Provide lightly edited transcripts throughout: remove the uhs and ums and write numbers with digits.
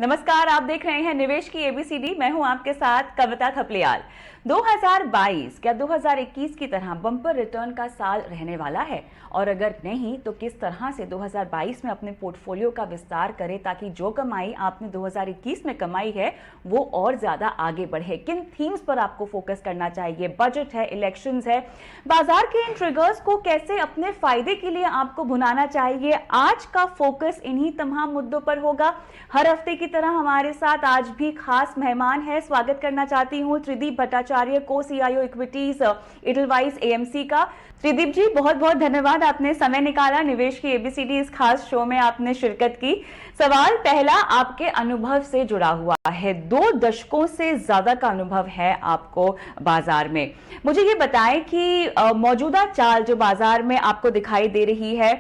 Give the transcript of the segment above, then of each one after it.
नमस्कार, आप देख रहे हैं निवेश की एबीसीडी। मैं हूं आपके साथ कविता थपलियाल। 2022 क्या 2021 की तरह बम्पर रिटर्न का साल रहने वाला है? और अगर नहीं तो किस तरह से 2022 में अपने पोर्टफोलियो का विस्तार करें ताकि जो कमाई आपने 2021 में कमाई है वो और ज्यादा आगे बढ़े? किन थीम्स पर आपको फोकस करना चाहिए? बजट है, इलेक्शंस है, बाजार के इन ट्रिगर्स को कैसे अपने फायदे के लिए आपको भुनाना चाहिए? आज का फोकस इन्हीं तमाम मुद्दों पर होगा। हर हफ्ते की तरह हमारे साथ आज भी खास मेहमान है। स्वागत करना चाहती हूं त्रिदीप भट्टाचार्य को, सीआईओ इक्विटीज एडलवाइस एएमसी का। त्रिदीप जी, बहुत बहुत धन्यवाद, आपने समय निकाला, निवेश की एबीसीडी इस खास शो में आपने शिरकत की। सवाल पहला आपके अनुभव से जुड़ा हुआ है। 2 दशकों से ज्यादा का अनुभव है आपको बाजार में। मुझे ये बताएं कि मौजूदा चाल जो बाजार में आपको दिखाई दे रही है,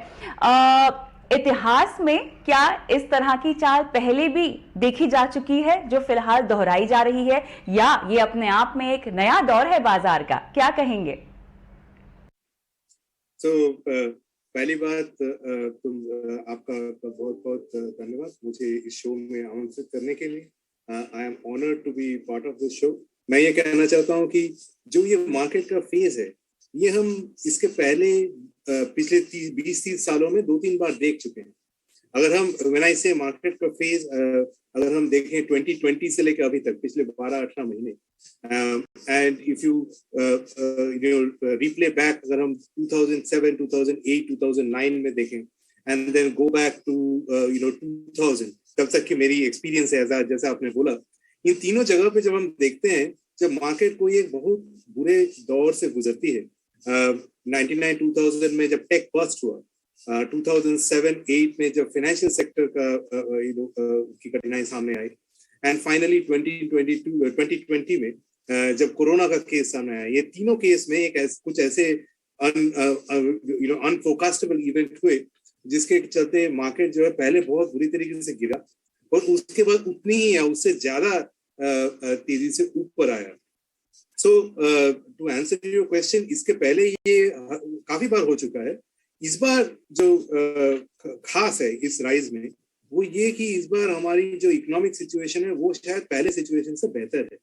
इतिहास में क्या इस तरह की चाल पहले भी देखी जा चुकी है जो फिलहाल दोहराई जा रही है, या ये अपने आप में एक नया दौर है बाजार का? क्या कहेंगे? पहली बात, आपका बहुत बहुत धन्यवाद मुझे इस शो में आमंत्रित करने के लिए। I am honoured to be part of this show. मैं ये कहना चाहता हूँ कि जो ये मार्केट का फेज है, ये हम इसके पहले पिछले 20-30 सालों में 2-3 बार देख चुके हैं। अगर हम व्हेन आई से मार्केट का फेज, अगर हम देखें 2020 से लेकर अभी तक पिछले 12-18 महीने, and if you replay back, अगर हम 2007, 2008, 2009 में देखें and then go back to 2000, तब तक की मेरी एक्सपीरियंस है जैसा आपने बोला, इन तीनों जगह पे जब हम देखते हैं, जब मार्केट कोई एक बहुत बुरे दौर से गुजरती है, 99-2000 में जब टेक बस्ट हुआ, 2007-8 में जब फाइनेंशियल सेक्टर का की कठिनाई सामने आई, एंड फाइनली 2020 में जब कोरोना का केस सामने आया, ये तीनों केस में कुछ ऐसे अनफोरकास्टेबल इवेंट हुए जिसके चलते मार्केट जो है पहले बहुत बुरी तरीके से गिरा और उसके बाद उतनी ही या उससे ज्यादा तेजी से ऊपर आया। सो टू आंसर योर क्वेश्चन, इसके पहले ये काफी बार हो चुका है। इस बार जो खास है इस राइज में वो ये कि इस बार हमारी जो इकोनॉमिक सिचुएशन है वो शायद पहले सिचुएशन से बेहतर है।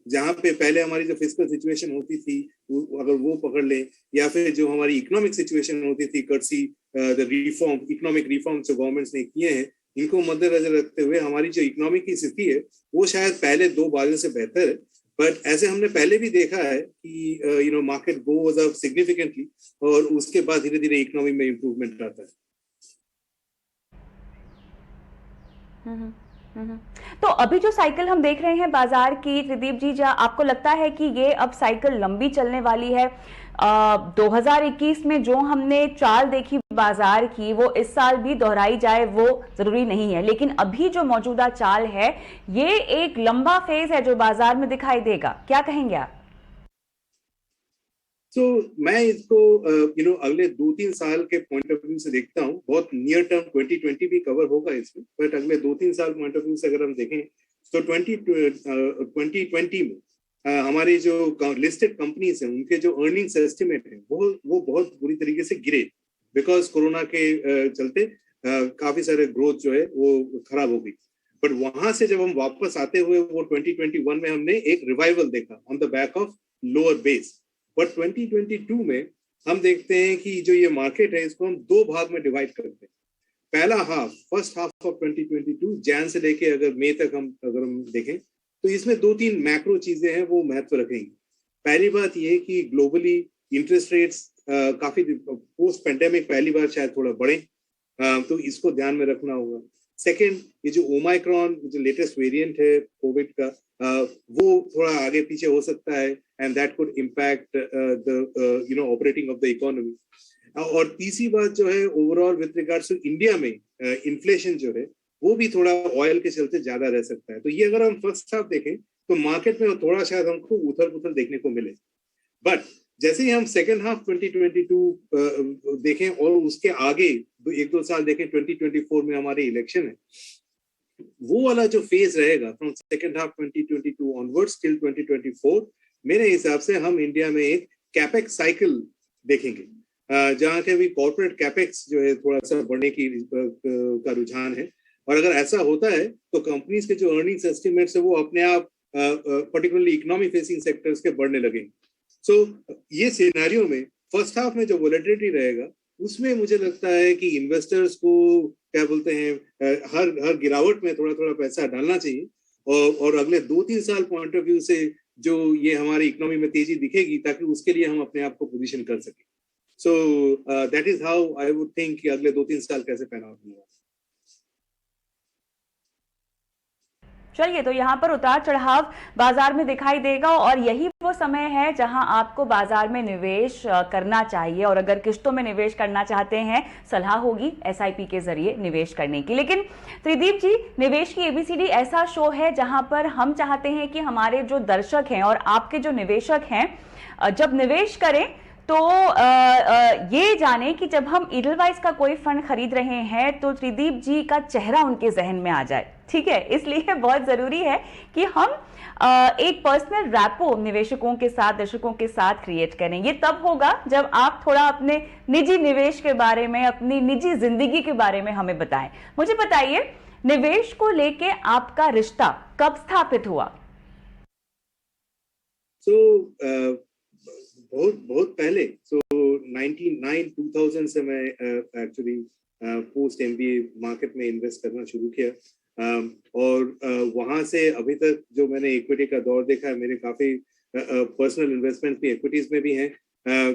जहाँ पे पहले हमारी जो फिस्कल सिचुएशन होती थी, अगर वो पकड़ ले, या फिर जो हमारी इकोनॉमिक सिचुएशन होती थी, कर्सी द रिफॉर्म, इकोनॉमिक रिफॉर्म जो गवर्नमेंट्स ने किए हैं, इनको मद्देनजर रखते हुए हमारी जो इकोनॉमिक की स्थिति है वो शायद पहले 2 बारियों से बेहतर है। बट ऐसे हमने पहले भी देखा है कि मार्केट गोज अप सिग्निफिकेंटली और उसके बाद धीरे धीरे इकोनॉमी में इम्प्रूवमेंट आता है। तो अभी जो साइकिल हम देख रहे हैं बाजार की, त्रिदीप जी, क्या आपको लगता है कि ये अब साइकिल लंबी चलने वाली है? 2021 में जो हमने चाल देखी बाजार की वो इस साल भी दोहराई जाए वो जरूरी नहीं है, लेकिन अभी जो मौजूदा चाल है ये एक लंबा फेज है जो बाजार में दिखाई देगा। क्या कहेंगे आप? मैं इसको अगले 2-3 साल के पॉइंट ऑफ व्यू से देखता हूँ। बहुत नियर टर्म 2020 भी कवर होगा इसमें, बट अगले 2-3 साल पॉइंट ऑफ व्यू से अगर हम देखें तो 2020 में हमारी जो लिस्टेड कंपनीज हैं उनके जो अर्निंग्स एस्टिमेट है वो बहुत बुरी तरीके से गिरे, बिकॉज कोरोना के चलते काफी सारे ग्रोथ जो है वो खराब हो गई। बट वहां से जब हम वापस आते हुए वो 2021 में हमने एक रिवाइवल देखा on the back of lower base. But 2022 में हम देखते हैं कि जो ये मार्केट है इसको हम 2 भाग में डिवाइड करते हैं। पहला half, first half of 2022 Jain से लेके अगर मई तक अगर हम देखें तो इसमें 2-3 मैक्रो चीजें हैं वो महत्व रखेंगी। पहली बात ये कि ग्लोबली इंटरेस्ट रेट्स काफी पोस्ट पेंडेमिक पहली बार शायद थोड़ा बढ़े, तो इसको ध्यान में रखना होगा। सेकेंड, ये जो ओमाइक्रॉन जो लेटेस्ट वेरिएंट है कोविड का, वो थोड़ा आगे पीछे हो सकता है, and that could impact the operating of the economy. और तीसरी बात जो है overall with regards to India में इन्फ्लेशन जो है वो भी थोड़ा ऑयल के चलते ज्यादा रह सकता है। तो ये अगर हम फर्स्ट हाफ देखें तो मार्केट में थोड़ा शायद हमको उथल पुथल देखने को मिले। बट जैसे ही हम सेकेंड हाफ 2022 देखें और उसके आगे 1-2 साल देखें, 2024 में हमारे इलेक्शन है, वो वाला जो फेज रहेगा from second half 2022 onwards till 2024, मेरे हिसाब से हम इंडिया में एक कैपेक्स साइकिल देखेंगे, जहाँ के भी कॉर्पोरेट कैपेक्स जो है थोड़ा सा बढ़ने की का रुझान है। और अगर ऐसा होता है तो कंपनीज के जो अर्निंग्स एस्टिमेट्स है वो अपने आप पर्टिकुलरली इकोनॉमी फेसिंग सेक्टर्स के बढ़ने लगेंगे। सो ये सिनेरियो में फर्स्ट हाफ में जो वोलेटिलिटी रहेगा उसमें मुझे लगता है कि इन्वेस्टर्स को क्या बोलते हैं हर गिरावट में थोड़ा थोड़ा पैसा डालना चाहिए, और अगले 2-3 साल पॉइंट ऑफ व्यू से जो ये हमारी इकोनॉमी में तेजी दिखेगी ताकि उसके लिए हम अपने आप को पोजीशन कर सकें। सो that is how I would think कि अगले 2-3 साल कैसे पैन आउट होगा। चलिए, तो यहाँ पर उतार चढ़ाव बाजार में दिखाई देगा और यही वो समय है जहां आपको बाजार में निवेश करना चाहिए। और अगर किश्तों में निवेश करना चाहते हैं, सलाह होगी एसआईपी के जरिए निवेश करने की। लेकिन त्रिदीप जी, निवेश की एबीसीडी ऐसा शो है जहां पर हम चाहते हैं कि हमारे जो दर्शक हैं और आपके जो निवेशक हैं जब निवेश करें तो ये जाने कि जब हम इडलवाइज का कोई फंड खरीद रहे हैं तो त्रिदीप जी का चेहरा उनके जहन में आ जाए। ठीक है, इसलिए बहुत जरूरी है कि हम एक पर्सनल रैपो निवेशकों के साथ, दर्शकों के साथ क्रिएट करें। ये तब होगा जब आप थोड़ा अपने निजी निवेश के बारे में, अपनी निजी जिंदगी के बारे में हमें बताएं। मुझे बताइए, निवेश को लेके आपका रिश्ता कब स्थापित हुआ? बहुत बहुत पहले, 2000 से मैं एक्चुअली पोस्ट एमबीए मार्केट में इन्वेस्ट करना शुरू किया, और वहां से अभी तक जो मैंने इक्विटी का दौर देखा है, मेरे काफी पर्सनल इन्वेस्टमेंट भी इक्विटीज में भी हैं,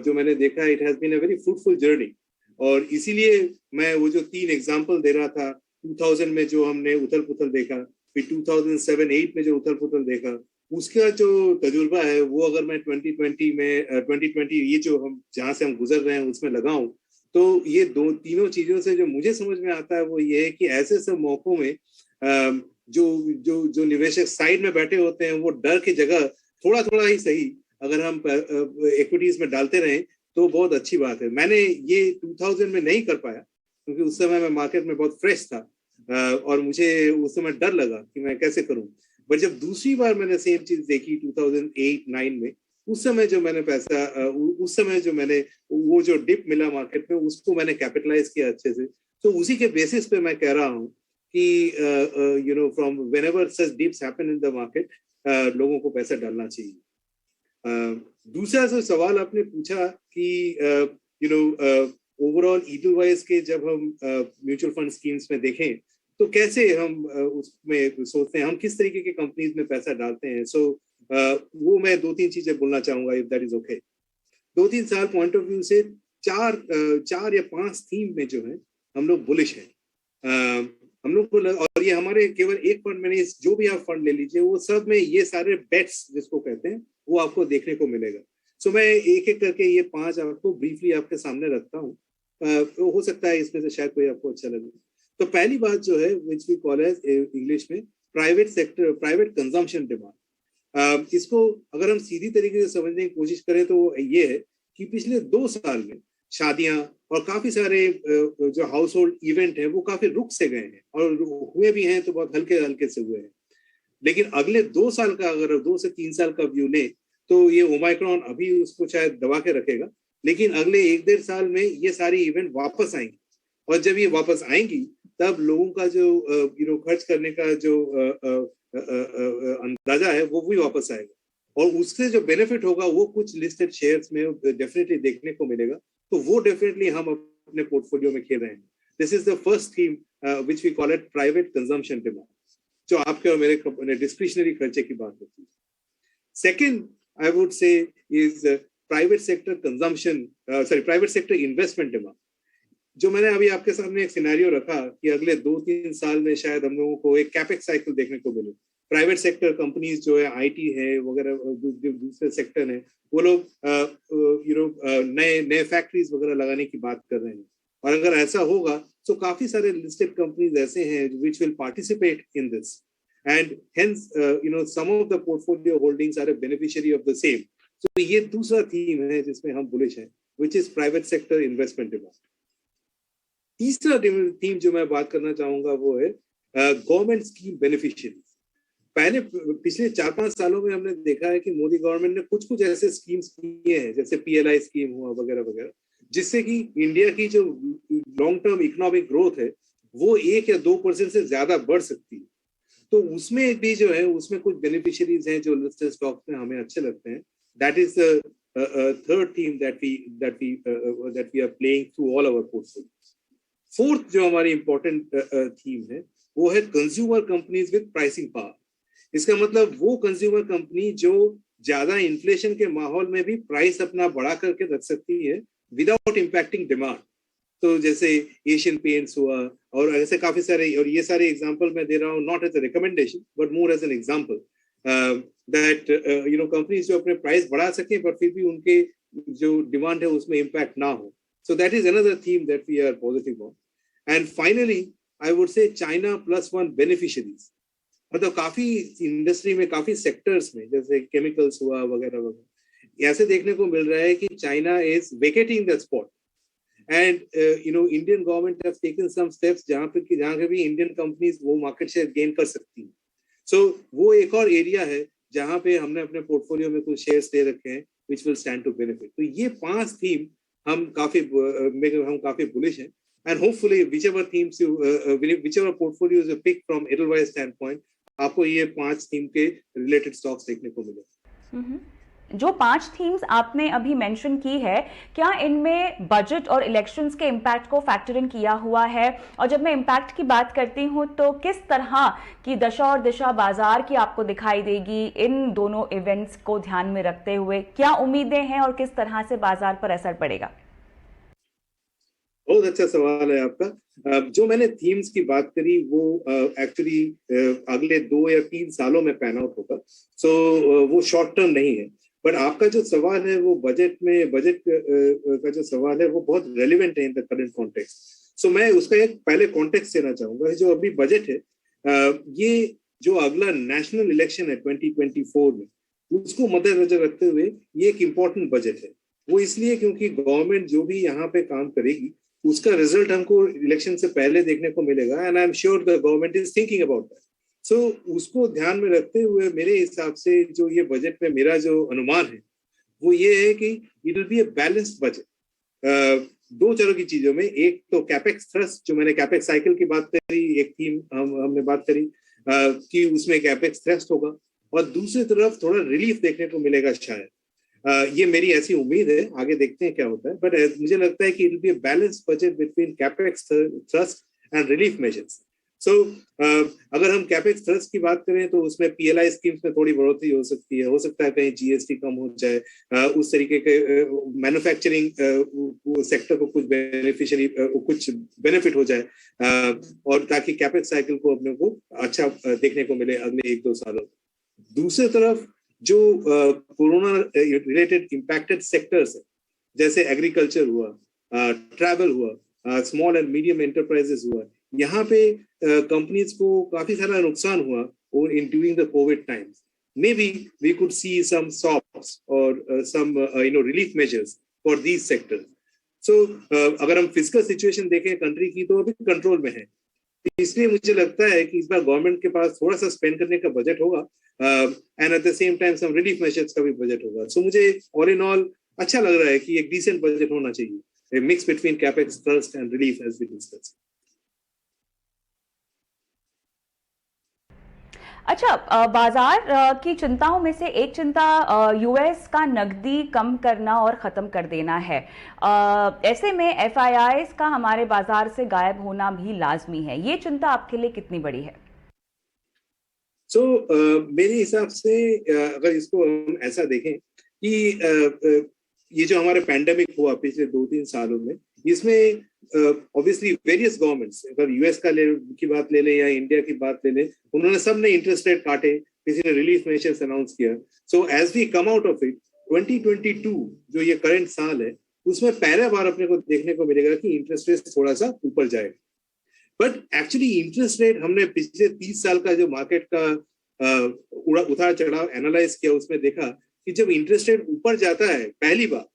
जो मैंने देखा है, it has been a very fruitful journey. और इसीलिए मैं वो जो 3 एग्जांपल दे रहा था, 2000 में जो हमने उथल पुथल देखा, फिर 2007-8 में जो उथल पुथल देखा, उसका जो तजुर्बा है वो अगर मैं 2020 ये जो हम जहां से हम गुजर रहे हैं उसमें लगाऊं, तो ये तीनों चीजों से जो मुझे समझ में आता है वो ये है कि ऐसे सब मौकों में जो जो जो निवेशक साइड में बैठे होते हैं वो डर की जगह थोड़ा थोड़ा ही सही अगर हम इक्विटीज में डालते रहें तो बहुत अच्छी बात है। मैंने ये 2000 में नहीं कर पाया क्योंकि उस समय मैं मार्केट में बहुत फ्रेश था, और मुझे उस समय डर लगा कि मैं कैसे करूं। बट जब दूसरी बार मैंने सेम चीज देखी 2008-9 में, उस समय जो मैंने पैसा उस समय जो मैंने वो जो डिप मिला मार्केट में उसको मैंने कैपिटलाइज किया अच्छे से। तो उसी के बेसिस पे मैं कह रहा हूँ कि you know from whenever such dips happen in the market, लोगों को पैसा डालना चाहिए। दूसरा जो सवाल आपने पूछा कि यू नो ओवरऑल इडलवाइज के जब हम म्यूचुअल फंड स्कीम्स में देखें तो कैसे हम उसमें सोचते हैं, हम किस तरीके के कंपनीज में पैसा डालते हैं। सो वो मैं 2-3 चीजें बोलना चाहूंगा, इफ दैट इज ओके। 2-3 साल पॉइंट ऑफ व्यू से 4 या 5 थीम में जो है हम लोग बुलिश हैं। हम लोग को और ये हमारे केवल एक फंड में नहीं, जो भी आप फंड ले लीजिए वो सब में ये सारे बेट्स जिसको कहते हैं वो आपको देखने को मिलेगा। सो मैं एक एक करके ये 5 आपको ब्रीफली आपके सामने रखता हूँ, हो सकता है इसमें से शायद कोई आपको अच्छा लगे। तो पहली बात जो है which we call as English में private sector, private consumption demand. इसको अगर हम सीधी तरीके से समझने की कोशिश करें तो ये है कि पिछले 2 साल में शादियां और काफी सारे जो हाउस होल्ड इवेंट है वो काफी रुक से गए हैं, और हुए भी हैं तो बहुत हल्के हल्के से हुए हैं। लेकिन अगले 2 साल का, अगर 2 से 3 साल का व्यू ले तो ये ओमाइक्रॉन अभी उसको शायद दबा के रखेगा, लेकिन अगले 1-1.5 साल में ये सारी इवेंट वापस आएंगी, और जब ये वापस आएंगी तब लोगों का जो खर्च करने का जो अंदाजा है वो भी वापस आएगा, और उससे जो बेनिफिट होगा वो कुछ लिस्टेड शेयर्स में डेफिनेटली देखने को मिलेगा। तो वो डेफिनेटली हम अपने पोर्टफोलियो में खेल रहे हैं। This is the first theme which we call it private consumption demand, जो आपके और मेरे डिस्क्रिशनरी खर्चे की बात होती है। सेकेंड आई वुड से is private sector consumption, private sector investment demand. जो मैंने अभी आपके सामने एक सिनेरियो रखा कि अगले 2-3 साल में शायद हम लोगों को एक कैपेक्स साइकिल देखने को मिले। प्राइवेट सेक्टर कंपनीज जो है, आईटी है वगैरह, दूसरे सेक्टर है, वो लोग नए फैक्ट्रीज वगैरह लगाने की बात कर रहे हैं। और अगर ऐसा होगा तो काफी सारे लिस्टेड कंपनीज ऐसे हैं which will participate in this, and hence some of the portfolio holdings are a beneficiary of the same. तो ये दूसरा थीम है जिसमें हम बुलिश हैं, which is private sector investment demand. तीसरा थीम जो मैं बात करना चाहूंगा वो है गवर्नमेंट स्कीम बेनिफिशियरीज। पिछले 4-5 सालों में हमने देखा है कि मोदी गवर्नमेंट ने कुछ ऐसे स्कीम्स किए हैं, जैसे PLI स्कीम हुआ वगैरह वगैरह, जिससे कि इंडिया की जो लॉन्ग टर्म इकोनॉमिक ग्रोथ है वो 1 या 2% से ज्यादा बढ़ सकती है। तो उसमें भी जो है, उसमें कुछ बेनिफिशियरीज हैं जो लिस्टेड स्टॉक्स में हमें अच्छे लगते हैं। That is third theme that we are playing through all our portfolio. Fourth जो हमारी इंपॉर्टेंट थीम है वो है consumer companies with pricing power. इसका मतलब वो कंज्यूमर कंपनी जो ज्यादा इन्फ्लेशन के माहौल में भी प्राइस अपना बढ़ा करके रख सकती है विदाउट इम्पैक्टिंग डिमांड। तो जैसे एशियन पेंट्स हुआ, और ऐसे काफी सारे, और ये सारे एग्जांपल मैं दे रहा हूँ not as a recommendation but more as an example that companies जो अपने प्राइस बढ़ा सके बट फिर भी उनके जो डिमांड है उसमें इम्पैक्ट ना हो। So that is another theme that we are positive on. And finally I would say China plus one beneficiaries. मतलब काफी इंडस्ट्री में, काफी सेक्टर्स में, जैसे केमिकल्स हुआ वगैरह वगैरह, ऐसे देखने को मिल रहा है कि China is vacating the spot. And Indian government has taken some steps जहाँ पे भी Indian companies वो market share gain कर सकती हैं। So वो एक और एरिया है जहाँ पे हमने अपने पोर्टफोलियो में कुछ शेयर्स दे रखे हैं which will stand to benefit। तो ये 5 थीम हम काफी बुलिश हैं। And hopefully whichever portfolios you pick from Edelweiss standpoint, आपको ये 5 थीम के रिलेटेड स्टॉक्स देखने को मिले। जो 5 थीम्स आपने अभी मेंशन की है, क्या इनमें बजट और इलेक्शंस के इम्पैक्ट को फैक्टर इन किया हुआ है? और जब मैं इम्पैक्ट की बात करती हूं तो किस तरह की दशा और दिशा बाजार की आपको दिखाई देगी इन दोनों इवेंट्स को ध्यान में रखते हुए? क्या उम्मीदें हैं और किस तरह से बाजार पर असर पड़ेगा? बहुत अच्छा सवाल है आपका। जो मैंने थीम्स की बात करी वो एक्चुअली अगले 2 या 3 सालों में पैन आउट होगा। सो वो शॉर्ट टर्म नहीं है। बट आपका जो सवाल है वो बजट का जो सवाल है वो बहुत रेलिवेंट है इन द करंट कॉन्टेक्स्ट। सो मैं उसका एक पहले कॉन्टेक्स्ट देना चाहूंगा। जो अभी बजट है, ये जो अगला नेशनल इलेक्शन है 2024 में, उसको मद्देनजर रखते हुए ये एक इम्पोर्टेंट बजट है। वो इसलिए क्योंकि गवर्नमेंट जो भी यहाँ पे काम करेगी उसका रिजल्ट हमको इलेक्शन से पहले देखने को मिलेगा। And I am sure the government is thinking about that. So उसको ध्यान में रखते हुए मेरे हिसाब से जो ये बजट में मेरा जो अनुमान है वो ये है कि it will be a balanced budget. 2 तरह की चीजों में, एक तो कैपेक्स थ्रस्ट, जो मैंने कैपेक्स साइकिल की बात करी, एक थीम हमने बात करी कि उसमें कैपेक्स थ्रस्ट होगा, और दूसरी तरफ थोड़ा रिलीफ देखने को मिलेगा शायद। ये मेरी ऐसी उम्मीद है, आगे देखते हैं क्या होता है। बट मुझे लगता है कि it will be a balanced budget between capex thrust and relief measures. So अगर हम कैपेक्स थ्रस्ट की बात करें तो उसमें पीएलआई स्कीम्स में थोड़ी बढ़ोतरी हो सकती है। हो सकता है कहीं जीएसटी कम हो जाए, उस तरीके के मैन्युफैक्चरिंग सेक्टर को कुछ बेनिफिट हो जाए, और ताकि कैपेक्स साइकिल को अपने को अच्छा देखने को मिले अगले 1-2 सालों में। दूसरी तरफ जो कोरोना रिलेटेड इम्पैक्टेड सेक्टर्स है, जैसे एग्रीकल्चर हुआ, ट्रैवल हुआ, स्मॉल एंड मीडियम एंटरप्राइजेस हुआ, यहाँ पे कंपनीज को काफी सारा नुकसान हुआ और in during the covid times. May be we could see some softs और some relief measures for these sectors. So अगर हम फिजिकल सिचुएशन देखें कंट्री की तो अभी कंट्रोल में है। इसलिए मुझे लगता है कि इस बार गवर्नमेंट के पास थोड़ा सा स्पेंड करने का बजट होगा, and at the same time some relief measures का भी बजट होगा। सो मुझे ऑल इन ऑल अच्छा लग रहा है कि एक डिसेंट बजट होना चाहिए, a mix between capex thrust and relief as we discussed। अच्छा, बाजार की चिंताओं में से एक चिंता यूएस का नकदी कम करना और खत्म कर देना है। ऐसे में एफआईआईज का हमारे बाजार से गायब होना भी लाजमी है। ये चिंता आपके लिए कितनी बड़ी है? मेरे हिसाब से अगर इसको हम ऐसा देखें कि ये जो हमारे पैंडेमिक हुआ पिछले 2-3 सालों में, इसमें ऑब्वियसली वेरियस गवर्नमेंट्स, अगर यूएस की बात ले लें या इंडिया की बात ले लें, उन्होंने सबने इंटरेस्ट रेट काटे, किसी ने रिलीफ मेजर्स अनाउंस किया। So as we come out of it, 2022 जो ये करंट साल है, उसमें पहला बार अपने को देखने को मिलेगा कि इंटरेस्ट रेट थोड़ा सा ऊपर जाएगा। बट एक्चुअली इंटरेस्ट रेट हमने पिछले 30 साल का जो मार्केट का उतार चढ़ाव एनालाइज किया, उसमें देखा कि जब इंटरेस्ट रेट ऊपर जाता है पहली बार,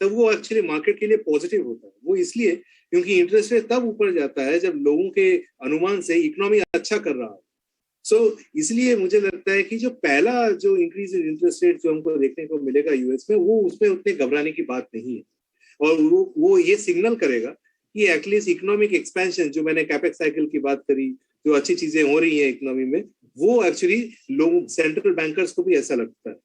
तब वो एक्चुअली मार्केट के लिए पॉजिटिव होता है। वो इसलिए क्योंकि इंटरेस्ट रेट तब ऊपर जाता है जब लोगों के अनुमान से इकोनॉमी अच्छा कर रहा है। सो इसलिए मुझे लगता है कि जो पहला जो इंक्रीज इन इंटरेस्ट रेट जो हमको देखने को मिलेगा यूएस में, वो उसमें उतने घबराने की बात नहीं है। और वो ये सिग्नल करेगा कि एटलीस्ट इकोनॉमिक एक्सपेंशन, जो मैंने कैपेक्स साइकिल की बात करी, जो अच्छी चीजें हो रही हैं इकोनॉमी में, वो एक्चुअली लोग, सेंट्रल बैंकर्स को भी ऐसा लगता है।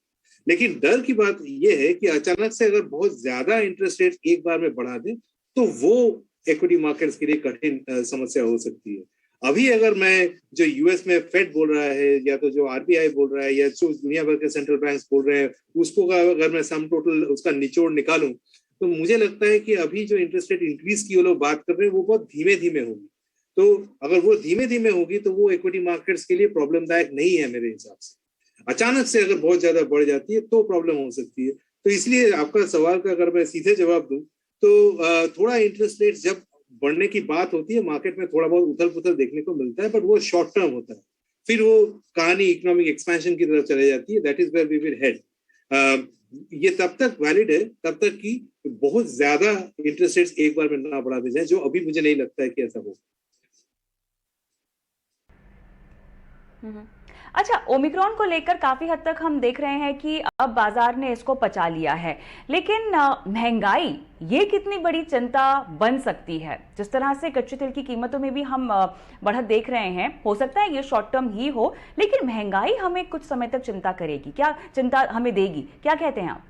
लेकिन डर की बात यह है कि अचानक से अगर बहुत ज्यादा इंटरेस्ट रेट एक बार में बढ़ा दें तो वो इक्विटी मार्केट्स के लिए कठिन समस्या हो सकती है। अभी अगर मैं, जो यूएस में फेड बोल रहा है, या तो जो आरबीआई बोल रहा है, या जो दुनिया भर के सेंट्रल बैंक्स बोल रहे हैं, उसको अगर मैं सम टोटल उसका निचोड़ निकालूं, तो मुझे लगता है कि अभी जो इंटरेस्ट रेट इंक्रीज की वो लोग बात कर रहे हैं, वो बहुत धीमे धीमे होगी। तो अगर वो धीमे धीमे होगी तो वो इक्विटी मार्केट्स के लिए प्रॉब्लमदायक नहीं है मेरे हिसाब से। अचानक से अगर बहुत ज्यादा बढ़ जाती है तो प्रॉब्लम हो सकती है। तो इसलिए आपका सवाल का अगर मैं सीधे जवाब दूं तो थोड़ा इंटरेस्ट रेट जब बढ़ने की बात होती है, मार्केट में थोड़ा बहुत उथल पुथल देखने को मिलता है, बट वो शॉर्ट टर्म होता है। फिर वो कहानी इकोनॉमिक एक्सपेंशन की तरफ चले जाती है। That is where we will head. ये तब तक वैलिड है तब तक कि बहुत ज्यादा इंटरेस्ट रेट्स एक बार में ना बढ़ा दे जाए, जो अभी मुझे नहीं लगता है कि ऐसा हो। अच्छा, ओमिक्रॉन को लेकर काफी हद तक हम देख रहे हैं कि अब बाजार ने इसको पचा लिया है, लेकिन महंगाई ये कितनी बड़ी चिंता बन सकती है? जिस तरह से कच्चे तेल की कीमतों में भी हम बढ़त देख रहे हैं, हो सकता है ये शॉर्ट टर्म ही हो, लेकिन महंगाई हमें कुछ समय तक चिंता करेगी, क्या चिंता हमें देगी? क्या कहते हैं आप?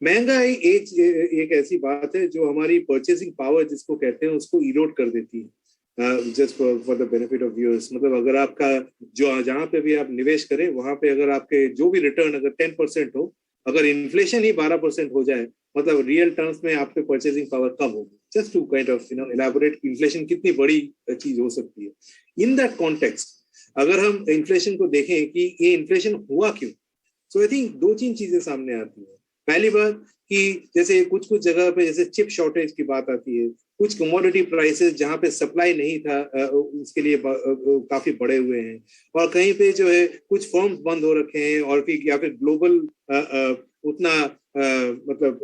महंगाई एक ऐसी बात है जो हमारी परचेसिंग पावर जिसको कहते हैं उसको इरोड कर देती है, just for the benefit of viewers. मतलब अगर आपका जो जहां पे भी आप निवेश करें वहां पे अगर आपके जो भी रिटर्न अगर 10% हो, अगर इन्फ्लेशन ही 12% हो जाए, मतलब रियल टर्म्स में आपके परचेसिंग पावर कम होगी। Just to kind of elaborate inflation कितनी बड़ी चीज हो सकती है। इन दैट कॉन्टेक्स्ट अगर हम इन्फ्लेशन को देखें कि ये इन्फ्लेशन हुआ क्यों, सो आई थिंक दो तीन चीजें सामने आती है। पहली बात कि जैसे कुछ कुछ जगह पे जैसे चिप शॉर्टेज की बात आती है, कुछ कमोडिटी प्राइसेस जहां पे सप्लाई नहीं था उसके लिए काफी बढ़े हुए हैं, और कहीं पे जो है कुछ फर्म्स बंद हो रखे हैं, और फिर या फिर ग्लोबल उतना मतलब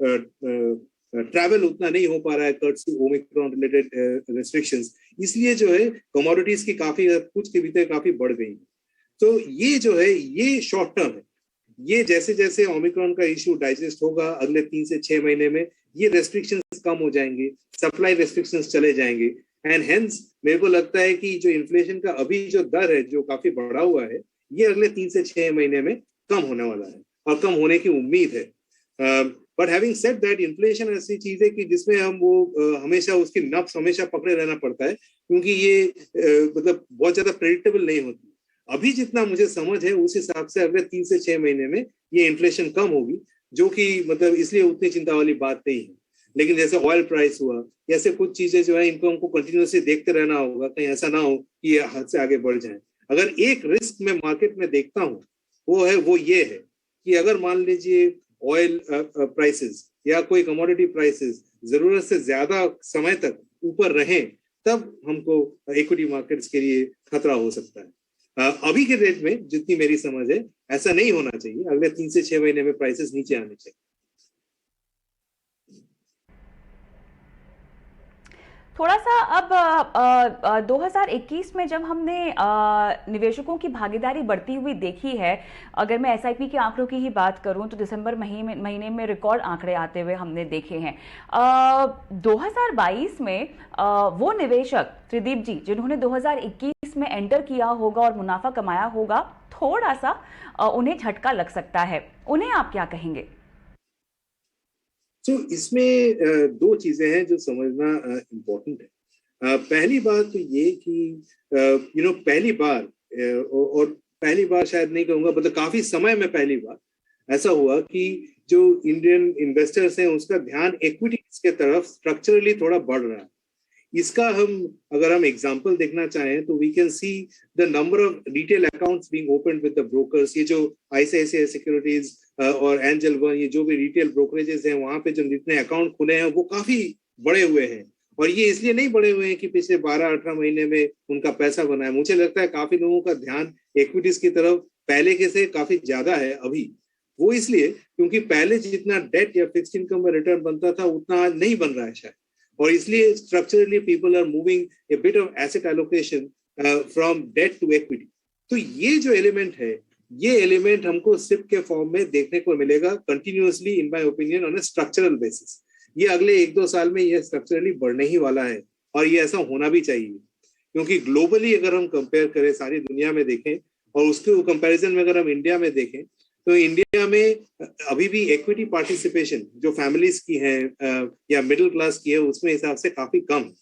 ट्रैवल उतना नहीं हो पा रहा है कर्ट्स ओमिक्रॉन रिलेटेड रेस्ट्रिक्शंस। इसलिए जो है कमोडिटीज की काफी कुछ के भीतर काफी बढ़ गई। तो ये जो है ये शॉर्ट टर्म है। ये जैसे जैसे ओमिक्रॉन का इश्यू डाइजेस्ट होगा अगले 3 से 6 महीने में, ये रेस्ट्रिक्शंस कम हो जाएंगे, सप्लाई रेस्ट्रिक्शंस चले जाएंगे, एंड हेंस मेरे को लगता है कि जो इन्फ्लेशन का अभी जो दर है जो काफी बढ़ा हुआ है, ये अगले 3 से 6 महीने में कम होने वाला है और कम होने की उम्मीद है। But having said that, inflation ऐसी चीज है कि जिसमें हम वो हमेशा उसकी नब्ज हमेशा पकड़े रहना पड़ता है, क्योंकि ये मतलब बहुत ज्यादा प्रेडिक्टेबल नहीं होती। अभी जितना मुझे समझ है उस हिसाब से अगले 3 से 6 महीने में ये इन्फ्लेशन कम होगी, जो कि मतलब इसलिए उतनी चिंता वाली बात नहीं है। लेकिन जैसे ऑयल प्राइस हुआ, ऐसे कुछ चीजें जो है इनको हमको कंटिन्यूसली देखते रहना होगा, कहीं ऐसा ना हो कि ये हद से आगे बढ़ जाए। अगर एक रिस्क मैं मार्केट में देखता हूँ वो ये है कि अगर मान लीजिए ऑयल प्राइसेस या कोई कमोडिटी प्राइसेस जरूरत से ज्यादा समय तक ऊपर रहें, तब हमको इक्विटी मार्केट्स के लिए खतरा हो सकता है। अभी के रेट में जितनी मेरी समझ है ऐसा नहीं होना चाहिए। अगले 3 से 6 महीने में प्राइसेस नीचे आने चाहिए। थोड़ा सा अब 2021 में जब हमने निवेशकों की भागीदारी बढ़ती हुई देखी है, अगर मैं एसआईपी के आंकड़ों की ही बात करूं तो दिसंबर महीने में रिकॉर्ड आंकड़े आते हुए हमने देखे हैं। 2022 में वो निवेशक त्रिदीप जी जिन्होंने 2021 में एंटर किया होगा और मुनाफा कमाया होगा, थोड़ा सा उन्हें झटका लग सकता है, उन्हें आप क्या कहेंगे? तो इसमें दो चीजें हैं जो समझना इम्पोर्टेंट है। पहली बात तो ये कि पहली बार और पहली बार शायद नहीं कहूंगा, मतलब काफी समय में पहली बार ऐसा हुआ कि जो इंडियन इन्वेस्टर्स हैं उसका ध्यान इक्विटीज के तरफ स्ट्रक्चरली थोड़ा बढ़ रहा है। इसका अगर हम एग्जांपल देखना चाहें तो we can see the number of retail accounts being opened with the brokers. ये जो आईसीआईसीआई सिक्योरिटीज और एंजल वन, ये जो भी रिटेल ब्रोकरेजेस हैं, वहां पे जो जितने अकाउंट खुले हैं वो काफी बड़े हुए हैं। और ये इसलिए नहीं बड़े हुए हैं कि पिछले 12-18 महीने में उनका पैसा बना है। मुझे लगता है काफी लोगों का ध्यान इक्विटीज की तरफ पहले के से काफी ज्यादा है अभी। वो इसलिए क्योंकि पहले जितना डेट या फिक्स्ड इनकम में रिटर्न बनता था उतना आज नहीं बन रहा है शायद, और इसलिए structurally people are moving a bit of asset allocation from debt to equity. तो ये जो एलिमेंट है, ये एलिमेंट हमको सिप के फॉर्म में देखने को मिलेगा continuously, in my opinion, on A structural basis. ये अगले 1-2 साल में ये स्ट्रक्चरली बढ़ने ही वाला है, और ये ऐसा होना भी चाहिए, क्योंकि ग्लोबली अगर हम कंपेयर करें, सारी दुनिया में देखें, और उसके कंपैरिजन में अगर हम इंडिया में देखें, तो इंडिया में अभी भी इक्विटी पार्टिसिपेशन जो फैमिलीज की है या मिडिल क्लास की है, उसमें हिसाब से काफी कम है,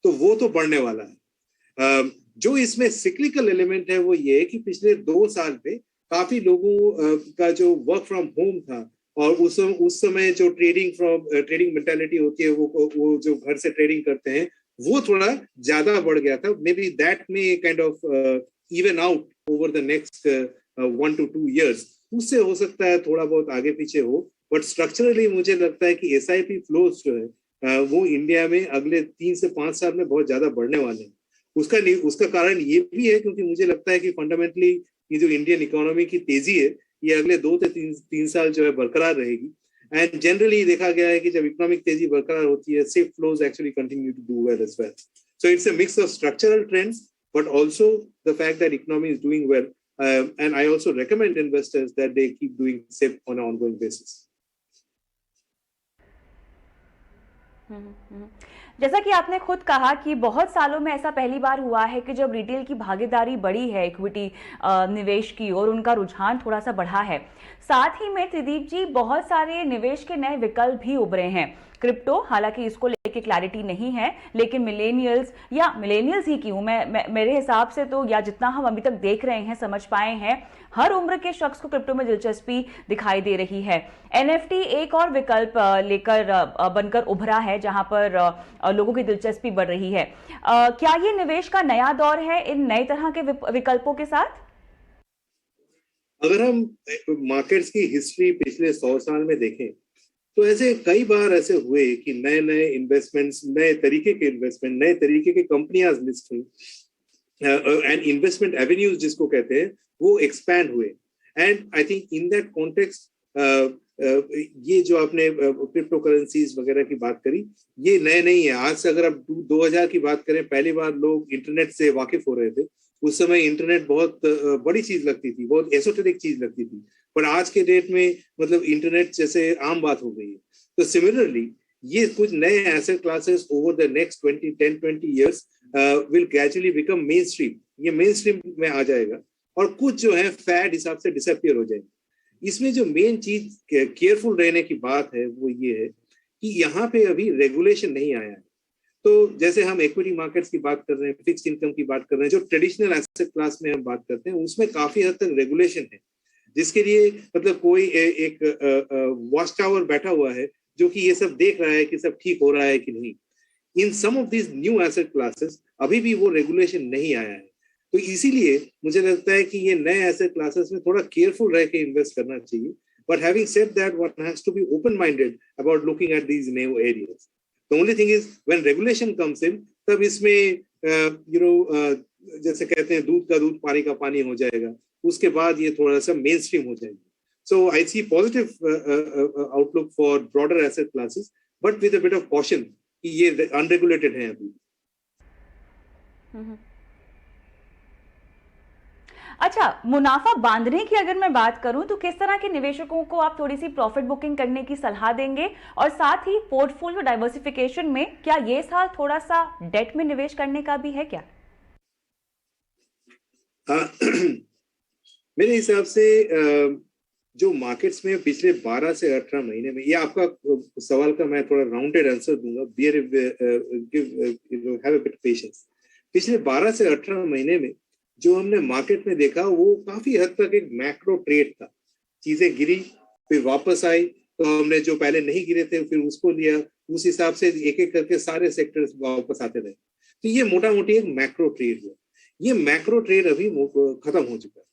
तो वो तो बढ़ने वाला है। जो इसमें सिक्लिकल एलिमेंट है वो ये है कि पिछले 2 साल पे काफी लोगों का जो वर्क फ्रॉम होम था, और उस समय जो ट्रेडिंग मेंटालिटी होती है, वो जो घर से ट्रेडिंग करते हैं, वो थोड़ा ज्यादा बढ़ गया था। मे बी दैट में kind of even out over the next 1 to 2 years, उससे हो सकता है थोड़ा बहुत आगे पीछे हो, बट स्ट्रक्चरली मुझे लगता है कि SIP फ्लोज जो है वो इंडिया में अगले 3 से 5 साल में बहुत ज्यादा बढ़ने वाले हैं। उसका कारण ये भी है क्योंकि मुझे लगता है कि फंडामेंटली ये जो इंडियन इकोनॉमी की तेजी है, ये अगले 2 से 3 साल जो है बरकरार रहेगी। एंड जनरली देखा गया है कि जब इकोनॉमिक तेजी बरकरार होती है, SIP flows actually continue to do well as well. So it's a mix of structural trends, but also the fact that economy is doing well. And I also recommend investors that they keep doing SIP on an ongoing basis. जैसा कि आपने खुद कहा कि बहुत सालों में ऐसा पहली बार हुआ है कि जब रिटेल की भागीदारी बढ़ी है इक्विटी निवेश की, और उनका रुझान थोड़ा सा बढ़ा है। साथ ही में त्रिदीप जी, बहुत सारे निवेश के नए विकल्प भी उभरे हैं। क्रिप्टो, हालांकि इसको लेके क्लैरिटी नहीं है, लेकिन मिलेनियल्स ही क्यों, मेरे हिसाब से तो, या जितना हम अभी तक देख रहे हैं, समझ पाए हैं, हर उम्र के शख्स को क्रिप्टो में दिलचस्पी दिखाई दे रही है। NFT एक और विकल्प लेकर बनकर उभरा है जहां पर लोगों की दिलचस्पी बढ़ रही है। क्या ये निवेश का नया दौर है इन नए तरह के विकल्पों के साथ? अगर हम मार्केट्स की हिस्ट्री पिछले 100 साल में देखें, तो ऐसे कई बार ऐसे हुए कि नए नए इन्वेस्टमेंट्स, नए तरीके के इन्वेस्टमेंट, नए तरीके के कंपनियां लिस्ट हुई, एंड इन्वेस्टमेंट एवेन्यूज जिसको कहते हैं, वो एक्सपैंड हुए। And I think in that context ये जो आपने क्रिप्टो करेंसीज वगैरह की बात करी, ये नए नहीं है। आज से अगर आप 2000 की बात करें, पहली बार लोग इंटरनेट से वाकिफ हो रहे थे। उस समय इंटरनेट बहुत बड़ी चीज लगती थी, बहुत एसोटेरिक चीज लगती थी, पर आज के डेट में मतलब इंटरनेट जैसे आम बात हो गई है। तो सिमिलरली ये कुछ नए asset classes over the next 10-20 years will gradually become main stream. ये मेन स्ट्रीम में आ जाएगा, और कुछ जो है फैड हिसाब से डिसअपियर हो जाएंगे। इसमें जो मेन चीज केयरफुल रहने की बात है वो ये है कि यहाँ पे अभी रेगुलेशन नहीं आया है। तो जैसे हम इक्विटी मार्केट्स की बात कर रहे हैं, फिक्स्ड इनकम की बात कर रहे हैं, जो ट्रेडिशनल एसेट क्लास में हम बात करते हैं, उसमें काफी हद तक रेगुलेशन है, जिसके लिए मतलब कोई एक वॉच टावर बैठा हुआ है जो कि ये सब देख रहा है कि सब ठीक हो रहा है कि नहीं। In some of this new asset classes अभी भी वो रेगुलेशन नहीं आया है। तो इसीलिए मुझे लगता है कि ये नए एसेट क्लासेस में थोड़ा केयरफुल रह के इन्वेस्ट करना चाहिए। But having said that, one has to be open minded about looking at these new areas. The only thing is when regulation comes in, तब इसमें जैसे कहते हैं दूध का दूध पानी का पानी हो जाएगा, उसके बाद ये थोड़ा सा मेन स्ट्रीम हो जाएगी। So I see positive outlook for broader asset classes, but with a bit of caution कि ये अनरेगुलेटेड है अभी। अच्छा, मुनाफा बांधने की अगर मैं बात करूं तो किस तरह के निवेशकों को आप थोड़ी सी प्रॉफिट बुकिंग करने की सलाह देंगे, और साथ ही पोर्टफोलियो डाइवर्सिफिकेशन में क्या ये साल थोड़ा सा डेट में निवेश करने का भी है क्या? मेरे हिसाब से जो मार्केट्स में पिछले 12 से 18 महीने में, ये आपका सवाल का मैं थोड़ा राउंडेड आंसर दूंगा, हैव अ बिट पेशेंस। पिछले 12 से 18 महीने में जो हमने मार्केट में देखा, वो काफी हद तक एक मैक्रो ट्रेड था। चीजें गिरी, फिर वापस आई, तो हमने जो पहले नहीं गिरे थे फिर उसको लिया, उस हिसाब से एक एक करके सारे सेक्टर्स वापस आते रहे। तो ये मोटा मोटी एक मैक्रो ट्रेड है। ये मैक्रो ट्रेड अभी खत्म हो चुका है।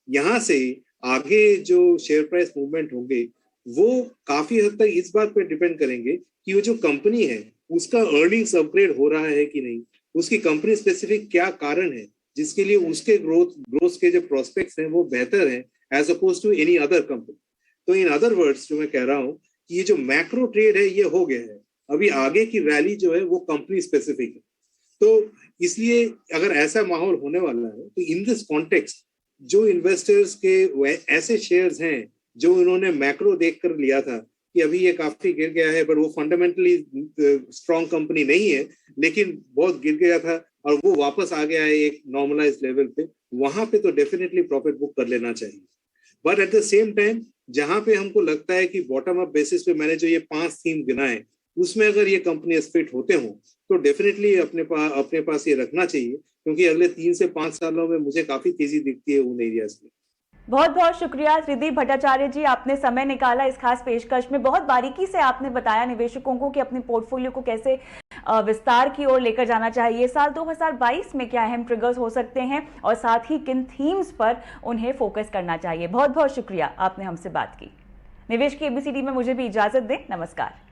यहाँ से आगे जो शेयर प्राइस मूवमेंट होंगे, वो काफी हद तक इस बात पर डिपेंड करेंगे कि वो जो कंपनी है उसका अर्निंग्स अपग्रेड हो रहा है कि नहीं, उसकी कंपनी स्पेसिफिक क्या कारण है जिसके लिए उसके ग्रोथ के जो प्रोस्पेक्ट्स हैं वो बेहतर हैं as oppose to any other company. तो इन अदर वर्ड्स जो मैं कह रहा हूँ कि ये जो मैक्रो ट्रेड है ये हो गया है, अभी आगे की रैली जो है वो कंपनी स्पेसिफिक है। तो इसलिए अगर ऐसा माहौल होने वाला है, तो इन दिस कॉन्टेक्स्ट जो इन्वेस्टर्स के ऐसे शेयर्स हैं जो इन्होंने मैक्रो देखकर लिया था, कि अभी ये काफी गिर गया है, बट वो फंडामेंटली स्ट्रॉन्ग कंपनी नहीं है, लेकिन बहुत गिर गया था और वो वापस आ गया है एक नॉर्मलाइज लेवल पे, वहां पे तो डेफिनेटली प्रॉफिट बुक कर लेना चाहिए। But at the same time जहां पे हमको लगता है कि बॉटम अप बेसिस पे मैंने जो ये 5 थीम गिनाए, उसमें अगर ये कंपनी फिट होते हो तो डेफिनेटली अपने पास ये रखना चाहिए, क्योंकि अगले 3 से 5 सालों में मुझे काफी तेजी दिखती है उन एरियाज में। बहुत बहुत शुक्रिया त्रिदीप भट्टाचार्य जी, आपने समय निकाला इस खास पेशकश में। बहुत बारीकी से आपने बताया निवेशकों को कि अपने पोर्टफोलियो को कैसे विस्तार की ओर लेकर जाना चाहिए, साल 2022 में क्या अहम ट्रिगर्स हो सकते हैं और साथ ही किन थीम्स पर उन्हें फोकस करना चाहिए। बहुत बहुत शुक्रिया, आपने हमसे बात की। निवेश की एबीसीडी में मुझे भी इजाजत दें। नमस्कार।